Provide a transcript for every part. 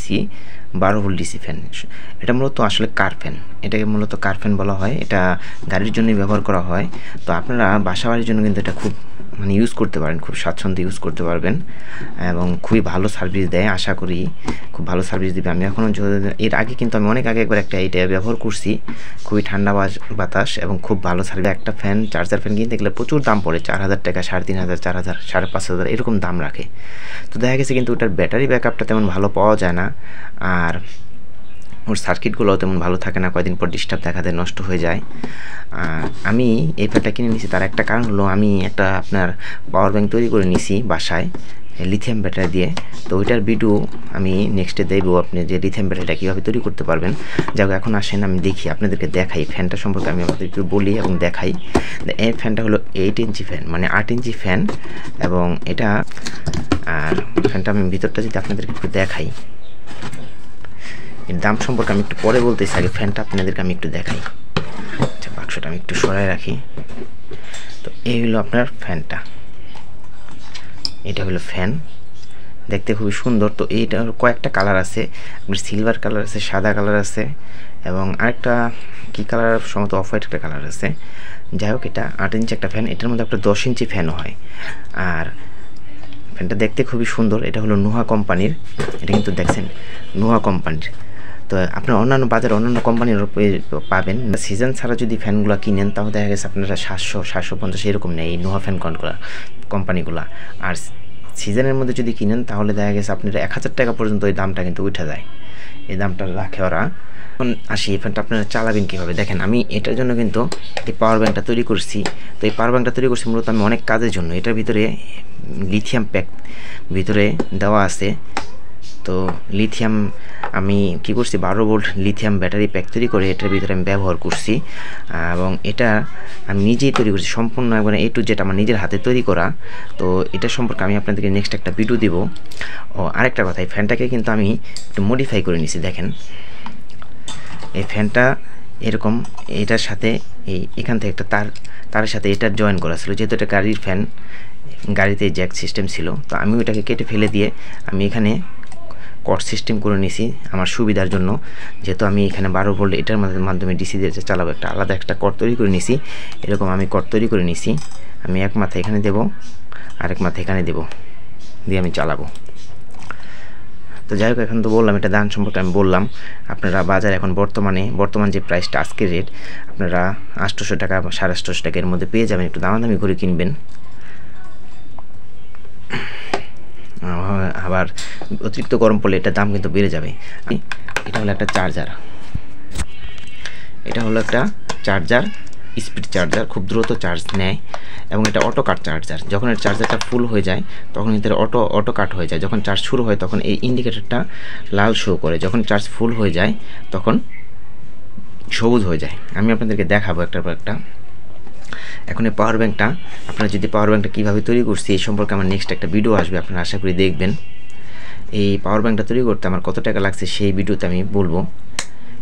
নিছি 12 volt DC fan. এটা মূলত আসলে কার ফ্যান, এটাকে মূলত কার ফ্যান বলা হয়। এটা গাড়ির জন্যই ব্যবহার করা হয়। তো আপনারা বাসা বাড়ির জন্য কিন্তু এটা খুব ইউজ করতে পারেন, খুব স্বাচ্ছন্দ্যে ইউজ করতে পারবেন এবং খুবই ভালো সার্ভিস দেয়। আশা করি খুব ভালো সার্ভিস দেবে। আমি এখনও এর আগে কিন্তু আমি অনেক আগে একবার একটা এটা ব্যবহার করছি, খুবই ঠান্ডা বাতাস এবং খুব ভালো সার্ভিস। একটা ফ্যান, চার্জার ফ্যান কিনতে গেলে প্রচুর দাম পড়ে, 4000 টাকা, 3500, 4000, 5500 এরকম দাম রাখে। তো দেখা গেছে কিন্তু ওটার ব্যাটারি ব্যাকআপটা তেমন ভালো পাওয়া যায় না, আর ওর সার্কিটগুলোও তেমন ভালো থাকে না, কয়েকদিন পর ডিস্টার্ব দেখা দেয়, নষ্ট হয়ে যায়। আমি এই ফ্যানটা কিনে নিয়েছি, তার একটা কারণ হলো আমি একটা আপনার পাওয়ার ব্যাংক তৈরি করে নিয়েছি বাসায় লিথিয়াম ব্যাটারি দিয়ে। তো ওইটার ভিডিও আমি নেক্সটে দেবো, আপনি যে লিথিয়াম ব্যাটারিটা কীভাবে তৈরি করতে পারবেন। যাক, এখন আসেন আমি দেখি, আপনাদেরকে দেখাই ফ্যানটা সম্পর্কে আমি আপনাদের একটু বলি এবং দেখাই। এই ফ্যানটা হলো 8 ইঞ্চি ফ্যান, মানে 8 ইঞ্চি ফ্যান, এবং এটা আর ফ্যানটা আমি ভিতরটা যদি আপনাদেরকে একটু দেখাই, এর দাম সম্পর্কে আমি একটু পরে বলতেছি, আগে ফ্যানটা আপনাদেরকে আমি একটু দেখাই। আচ্ছা, বাক্সটা আমি একটু সরাই রাখি। তো এই হলো আপনার ফ্যানটা, এটা হলো ফ্যান, দেখতে খুবই সুন্দর। তো এইটার কয়েকটা কালার আছে, আপনার সিলভার কালার আছে, সাদা কালার আছে, এবং আরেকটা কী কালার, সম্ভবত অফ হোয়াইট একটা কালার আছে। যাই হোক, এটা 8 ইঞ্চি একটা ফ্যান, এটার মধ্যে আপনার 10 ইঞ্চি ফ্যানও হয়। আর ফ্যানটা দেখতে খুবই সুন্দর। এটা হলো নোহা কোম্পানির, এটা কিন্তু দেখছেন নোহা কোম্পানির। তো আপনার অন্যান্য বাজারে অন্যান্য কোম্পানির পাবেন। সিজন ছাড়া যদি ফ্যানগুলো কিনেন তাহলে দেখা গেছে আপনারা 700, 750 এরকম নেই এই নোহা ফ্যান কোম্পানিগুলো। আর সিজনের মধ্যে যদি কিনেন তাহলে দেখা গেছে আপনারা 1000 টাকা পর্যন্ত ওই দামটা কিন্তু উঠে যায়, এই দামটা রাখে ওরা। এখন আসি, এই ফ্যানটা আপনারা চালাবেন কীভাবে। দেখেন, আমি এটার জন্য কিন্তু এই পাওয়ার ব্যাংকটা তৈরি করছি। তো এই পাওয়ার ব্যাংকটা তৈরি করছি মূলত আমি অনেক কাজের জন্য। এটার ভিতরে লিথিয়াম প্যাক ভিতরে দেওয়া আছে। তো লিথিয়াম আমি কী করছি, 12 ভোল্ট লিথিয়াম ব্যাটারি প্যাক তৈরি করে এটার ভিতরে আমি ব্যবহার করছি, এবং এটা আমি নিজেই তৈরি করছি সম্পূর্ণ, একবারে A to Z আমার নিজের হাতে তৈরি করা। তো এটা সম্পর্কে আমি আপনাদেরকে নেক্সট একটা ভিডিও দিব। ও আরেকটা কথা, এই ফ্যানটাকে কিন্তু আমি একটু মডিফাই করে নিছি। দেখেন, এই ফ্যানটা এরকম, এটার সাথে এখান থেকে একটা তারের সাথে এটার জয়েন করা ছিল, যেহেতু এটা গাড়ির ফ্যান, গাড়িতে জ্যাক সিস্টেম ছিল। তো আমি ওইটাকে কেটে ফেলে দিয়ে আমি এখানে কট সিস্টেম করে নিছি আমার সুবিধার জন্য, যেহেতু আমি এখানে 12 ভোল্ট এটার মাধ্যমে ডিসি দিয়ে চালাবো, একটা আলাদা একটা কট তৈরি করে নিছি। এরকম আমি কট তৈরি করে নিছি, আমি এক মাথা এখানে দেবো, আরেক মাথা এখানে দেবো, দিয়ে আমি চালাবো। তো যাই হোক, এখন তো বললাম এটা দাম সম্পর্কে আমি বললাম। আপনারা বাজার এখন বর্তমান যে প্রাইসটা, আজকের রেট, আপনারা 800 টাকা বা 850 টাকার মধ্যে পেয়ে যাবেন। একটু দামাদামি করে কিনবেন। আবার অতিরিক্ত গরম পড়লে এটার দাম কিন্তু বেড়ে যাবে। এটা হলো একটা চার্জার, স্পিড চার্জার, খুব দ্রুত চার্জ নেয়, এবং এটা অটো কাট চার্জার। যখন এর চার্জারটা ফুল হয়ে যায় তখন এদের অটো কাট হয়ে যায়। যখন চার্জ শুরু হয় তখন এই ইন্ডিকেটরটা লাল শো করে, যখন চার্জ ফুল হয়ে যায় তখন সবুজ হয়ে যায়। আমি আপনাদেরকে দেখাবো একটার পর একটা। এখন এই পাওয়ার ব্যাংকটা, আপনারা যদি পাওয়ার ব্যাংকটা কীভাবে তৈরি করছি এই সম্পর্কে আমার নেক্সট একটা ভিডিও আসবে, আপনারা আশা করি দেখবেন। এই পাওয়ার ব্যাংকটা তৈরি করতে আমার কত টাকা লাগছে সেই ভিডিওতে আমি বলবো।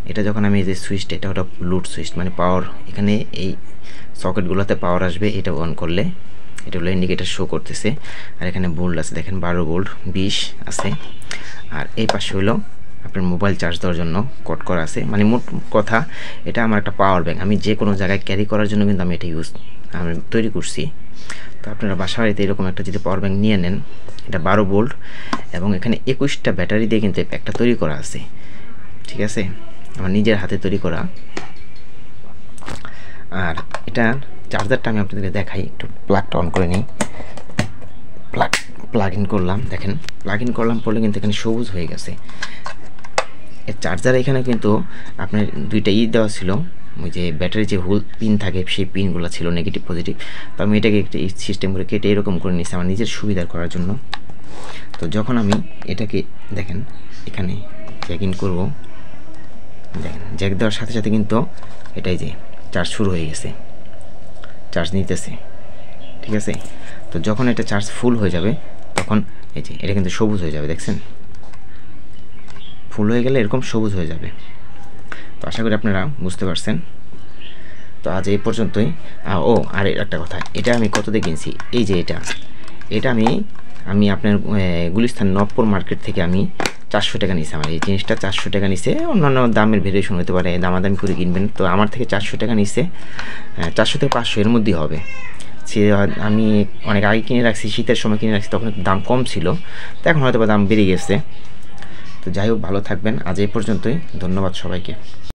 এটা যখন আমি এই যে সুইচটা, এটা হলো লুট সুইচ, মানে পাওয়ার, এখানে এই সকেটগুলোতে পাওয়ার আসবে, এটা অন করলে এটা হলো ইন্ডিকেটার শো করতেছে। আর এখানে ভোল্ট আছে, দেখেন 12 ভোল্ট 20 আছে। আর এই পাশে হলো আপনার মোবাইল চার্জ দেওয়ার জন্য কট করা আছে। মানে মোট কথা, এটা আমার একটা পাওয়ার ব্যাংক, আমি যে কোনো জায়গায় ক্যারি করার জন্য কিন্তু আমি এটা আমি তৈরি করছি। তো আপনারা বাসা বাড়িতে এরকম একটা যদি পাওয়ার ব্যাংক নিয়ে নেন, এটা 12 ভোল্ট, এবং এখানে 21টা ব্যাটারি দিয়ে কিন্তু একটা তৈরি করা আছে, ঠিক আছে, আমার নিজের হাতে তৈরি করা। আর এটা চার্জারটা আমি আপনাদেরকে দেখাই, একটু প্লাগটা অন করে নিই। প্লাগ ইন করলাম, দেখেন প্লাগ ইন করলাম, পড়লে কিন্তু এখানে সবুজ হয়ে গেছে। এর চার্জার এখানে কিন্তু আপনার দুইটা দেওয়া ছিল, ওই যে ব্যাটারি যে হোল পিন থাকে সেই পিনগুলো ছিল নেগেটিভ পজিটিভ। তো আমি এটাকে একটা সিস্টেম করে কেটে এরকম করে নিয়েছি আমার নিজের সুবিধার করার জন্য। তো যখন আমি এটাকে দেখেন এখানে জ্যাক ইন করবো, দেখেন জ্যাক দেওয়ার সাথে সাথে কিন্তু এটাই যে চার্জ শুরু হয়ে গেছে, চার্জ নিতেছে, ঠিক আছে। তো যখন এটা চার্জ ফুল হয়ে যাবে তখন এই যে এটা কিন্তু সবুজ হয়ে যাবে, দেখছেন, ফুল হয়ে গেলে এরকম সবুজ হয়ে যাবে। তো আশা করি আপনারা বুঝতে পারছেন। তো আজ এই পর্যন্তই। আর একটা কথা, এটা আমি কত দিয়ে কিনছি, এই যে এটা আমি আপনার গুলিস্তান নবপুর মার্কেট থেকে আমি 400 টাকা নিছে। আমার এই জিনিসটা 400 টাকা নিছে। অন্যান্য দামের ভেরিয়েশন হতে পারে, দামাদামি করে কিনবেন। তো আমার থেকে 400 টাকা নিছে, 400 থেকে 500 এর মধ্যেই হবে। সে আমি অনেক আগে কিনে রাখছি, শীতের সময় কিনে রাখছি, তখন দাম কম ছিল, তো এখন হয়তো দাম বেড়ে গেছে। তো যাই হোক, ভালো থাকবেন। আজ এই পর্যন্তই, ধন্যবাদ সবাইকে।